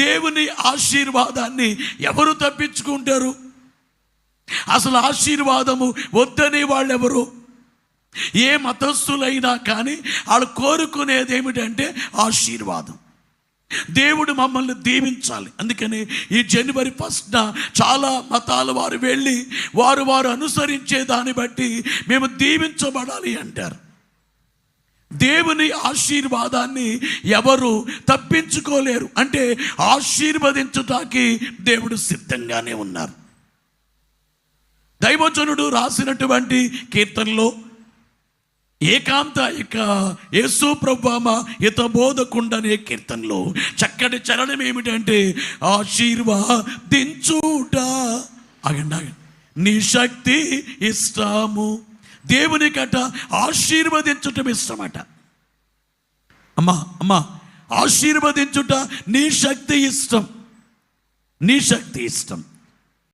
దేవుని ఆశీర్వాదాన్ని ఎవరు తప్పించుకుంటారు? అసలు ఆశీర్వాదము వద్దని వాళ్ళెవరు? ఏ మతస్థులైనా కానీ వాళ్ళు కోరుకునేది ఏమిటంటే ఆశీర్వాదం. దేవుడు మమ్మల్ని దీవించాలి. అందుకని ఈ జనవరి 1న చాలా మతాల వారు వెళ్ళి వారు అనుసరించే దాన్ని బట్టి మేము దీవించబడాలి అంటారు. దేవుని ఆశీర్వాదాన్ని ఎవరు తప్పించుకోలేరు. అంటే ఆశీర్వదించుటానికి దేవుడు సిద్ధంగానే ఉన్నారు. దైవజనుడు రాసినటువంటి కీర్తనలో ఏకాంత యేసు ప్రభువా హితబోధకుండనే కీర్తనలో చక్కటి చరణం ఏమిటంటే ఆశీర్వదించుట. ఆగండి, నీ శక్తి ఇష్టము. దేవునికట ఆశీర్వదించుటం ఇష్టమట. అమ్మా ఆశీర్వదించుట నీ శక్తి ఇష్టం, నీ శక్తి ఇష్టం.